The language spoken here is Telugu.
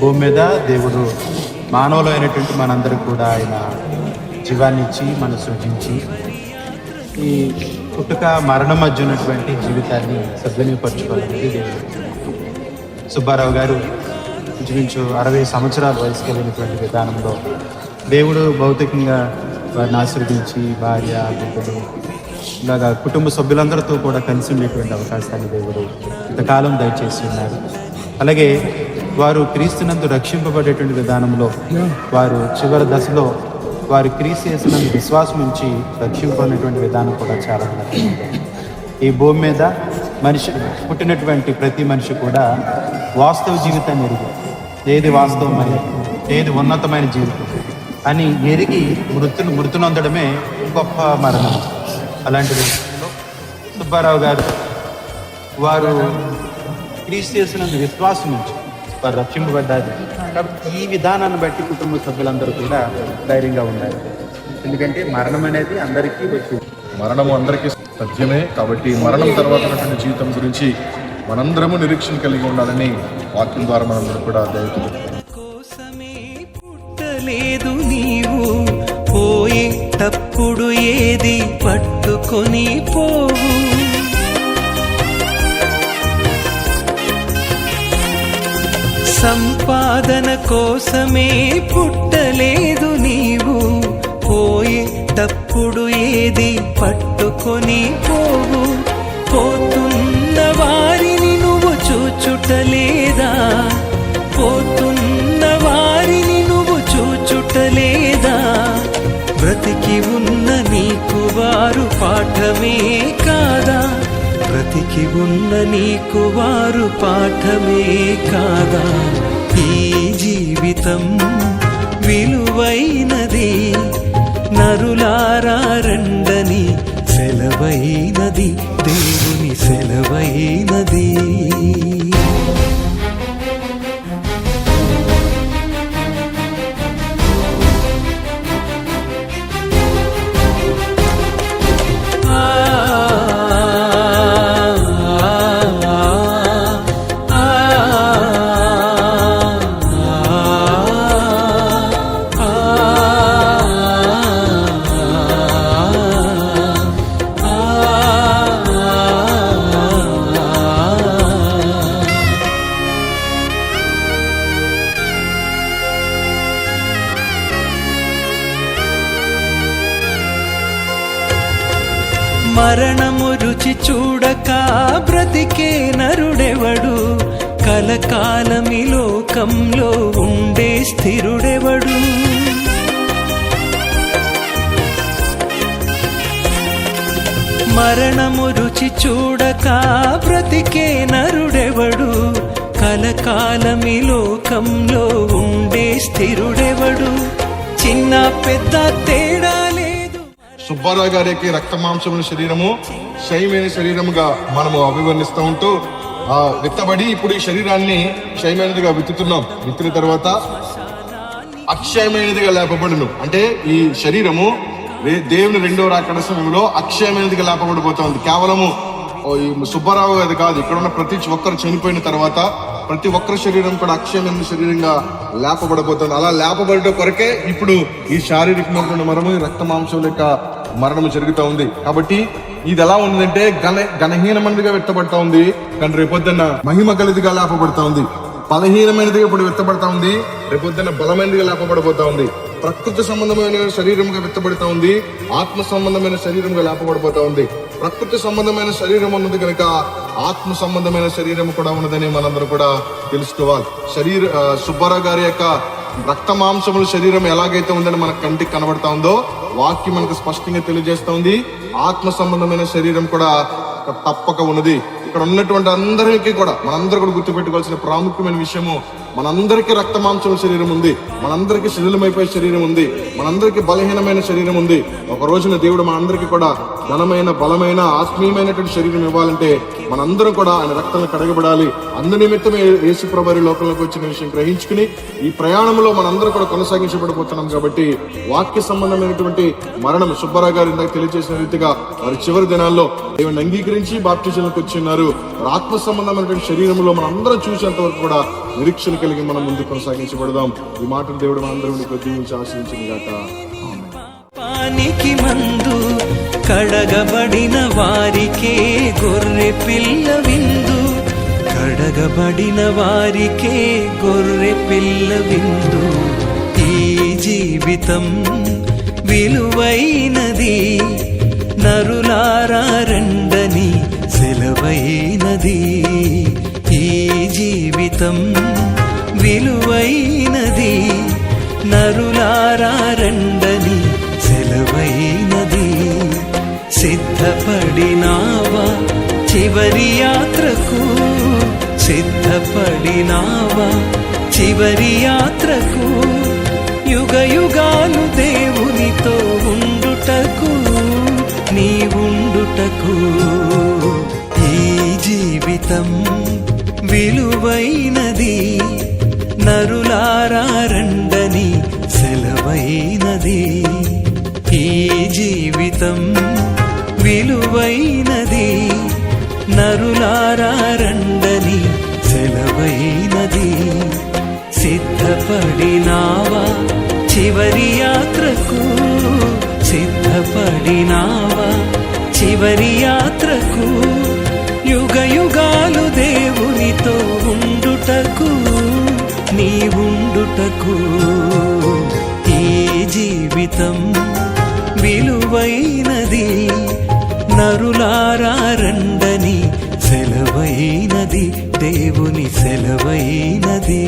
భూమి మీద దేవుడు మానవులైనటువంటి మనందరికీ కూడా ఆయన జీవాన్ని ఇచ్చి మనం సృజించి ఈ పుట్టుక మరణం మధ్య ఉన్నటువంటి జీవితాన్ని సద్వినియోగపరచుకోవాలనేది దేవుడు. సుబ్బారావు గారు ఇంచుమించు 60 సంవత్సరాల వయసు కలిగినటువంటి విధానంలో దేవుడు భౌతికంగా వారిని ఆశీర్వదించి భార్య బిడ్డలు ఇలాగా కుటుంబ సభ్యులందరితో కూడా కలిసి ఉండేటువంటి అవకాశాన్ని దేవుడు ఇంతకాలం దయచేసి ఉన్నారు. అలాగే వారు క్రీస్తునందు రక్షింపబడేటువంటి విధానంలో వారు చివరి దశలో వారు క్రీస్తు యేసునందు విశ్వాసం ఉంచి రక్షింపబడినటువంటి విధానం కూడా చాలా ఉన్నది. ఈ భూమి మీద మనిషి పుట్టినటువంటి ప్రతి మనిషి కూడా వాస్తవ జీవితాన్ని ఎరుగు, ఏది వాస్తవమైన ఏది ఉన్నతమైన జీవితం అని ఎరిగి మృతునొందడమే గొప్ప మరణం. అలాంటి విషయంలో సుబ్బారావు గారు వారు క్రీస్తు యేసునందు విశ్వాసం నుంచి వారు రక్షింపబడ్డారు. కాబట్టి ఈ విధానాన్ని బట్టి కుటుంబ సభ్యులందరూ కూడా ధైర్యంగా ఉండాలి. ఎందుకంటే మరణం అనేది అందరికీ వచ్చింది. మరణము అందరికీ సత్యమే. కాబట్టి మరణం తర్వాత ఉన్నటువంటి జీవితం గురించి మనందరము నిరీక్షణ కలిగి ఉండాలని వాక్యం ద్వారా మనందరూ కూడా లేదు నీవు పోయేటప్పుడు ఏది పట్టుకొని పోవు, సంపాదన కోసమే పుట్టలేదు నీవు పోయేటప్పుడు ఏది పట్టుకొని పోవు, పోతున్న వారిని నువ్వు చూచుటలేదా, పోతున్న వారిని నువ్వు చూచుటలేదా, బ్రతికి ఉన్న నీకు వారు పాఠమే కాదా, బ్రతికి ఉన్న నీకు వారు పాఠమే కాదా, ఈ జీవితం విలువైనది నరులారా రండని సెలవైనది, దేవుని సెలవైనది. మరణము రుచి చూడక బ్రతికే నరుడెవడు, కలకాలమి లోకంలో ఉండే స్థిరుడెవడు, మరణము రుచి చూడక బ్రతికే నరుడెవడు, కలకాలమి లోకంలో ఉండే స్థిరుడెవడు, చిన్న పెద్ద తేడా లేదు. సుబ్బారావు గారికి రక్త మాంసముల శరీరము క్షయమైన శరీరముగా మనము అభివర్ణిస్తూ ఉంటూ విత్తబడి ఇప్పుడు ఈ శరీరాన్ని క్షయమైనదిగా విత్తుతున్నాం. విత్తిన తర్వాత అక్షయమైనదిగా లేపబడును. అంటే ఈ శరీరము దేవుని రెండో రాకడ సమయంలో అక్షయమైనదిగా లేపబడిపోతుంది. కేవలము ఈ సుబ్బారావు అది కాదు, ఇక్కడ ఉన్న ప్రతి ఒక్కరు చనిపోయిన తర్వాత ప్రతి ఒక్కరి శరీరం కూడా అక్షయమైన శరీరంగా లేపబడబోతుంది. అలా లేపబడటం కొరకే ఇప్పుడు ఈ శారీరకమైన మరణము రక్త మాంసం యొక్క మరణము జరుగుతూ ఉంది. కాబట్టి ఇది ఎలా ఉందంటే ఘనహీనమైనదిగా వ్యక్తపడతా ఉంది, కానీ రేపొద్దున్న మహిమ కలిదిగా లేపబడతా ఉంది. బలహీనమైనదిగా ఇప్పుడు వ్యక్తపడతా ఉంది, రేపొద్దున్న బలమైనదిగా లేపబడబోతా ఉంది. ప్రకృతి సంబంధమైన శరీరంగా వ్యక్తపడతా ఉంది, ఆత్మ సంబంధమైన శరీరంగా లేపబడిపోతా ఉంది. ప్రకృతి సంబంధమైన శరీరం ఉన్నది కనుక ఆత్మ సంబంధమైన శరీరం కూడా ఉన్నదని మనందరూ కూడా తెలుసుకోవాలి. సుబ్బారావు గారి యొక్క రక్త మాంసముల శరీరం ఎలాగైతే ఉందని మన కంటికి కనబడతా ఉందో వాక్యం మనకు స్పష్టంగా తెలియజేస్తా ఉంది. ఆత్మ సంబంధమైన శరీరం కూడా తప్పక ఉన్నది. ఇక్కడ ఉన్నటువంటి అందరికీ కూడా మనందరూ కూడా గుర్తుపెట్టుకోవాల్సిన ప్రాముఖ్యమైన విషయము, మనందరికీ రక్త మాంసముల శరీరం ఉంది, మనందరికీ శిథిలమైపోయే శరీరం ఉంది, మనందరికీ బలహీనమైన శరీరం ఉంది. ఒక రోజున దేవుడు మనందరికీ కూడా ఘనమైన బలమైన ఆత్మీయమైనటువంటి శరీరం ఇవ్వాలంటే మనందరం కూడా ఆయన రక్తంలో కడగబడాలి. అందు నిమిత్తమే యేసు ప్రభువు లోకంలోకి వచ్చిన విషయం గ్రహించుకుని ఈ ప్రయాణంలో మనందరం కూడా కొనసాగించబడిపోతున్నాం. కాబట్టి వాక్య సంబంధమైనటువంటి మరణం సుబ్బారావు గారు ఇందాక తెలియజేసిన రీతిగా వారి చివరి దినాల్లో దేవుని అంగీకరించి బాప్టిజంలోకి వచ్చి ఉన్నారు. ఆత్మ సంబంధమైనటువంటి శరీరంలో మనం అందరం చూసేంత వరకు కూడా నిరీక్షణ కలిగి మనం ముందు కొనసాగించబడదాం. ఈ మాటలు దేవుడు మనందరం దీవించి ఆశ్రయించింది గాక. పానికి మందు కడగబడిన వారికే గొర్రె పిల్ల విందు, కడగబడిన వారికే గొర్రె పిల్ల విందు. ఈ జీవితం విలువైనది, నరులారా రండని సెలవైనది. ఈ జీవితం విలువైనది, నరులారా రండని సెలవైనది. సిద్ధపడినావా చివరి యాత్రకు, సిద్ధపడినావా చివరి యాత్రకు, యుగ యుగాలు దేవునితో ఉండుటకు, నీవుండుటకు. ఈ జీవితం విలువైనది, నరులారా రండని సెలవైనది. ఈ జీవితం విలువైనది, నరులారా రండని సెలవైనది. సిద్ధపడినావా చివరి యాత్రకు, సిద్ధపడినావా చివరి యాత్రకు, యుగ యుగాలు దేవునితో ఉండుటకు, నీవుండుటకు. ఈ జీవితం విలువైనది, నరులారా రండని సెలవైనది, దేవుని సెలవైనది.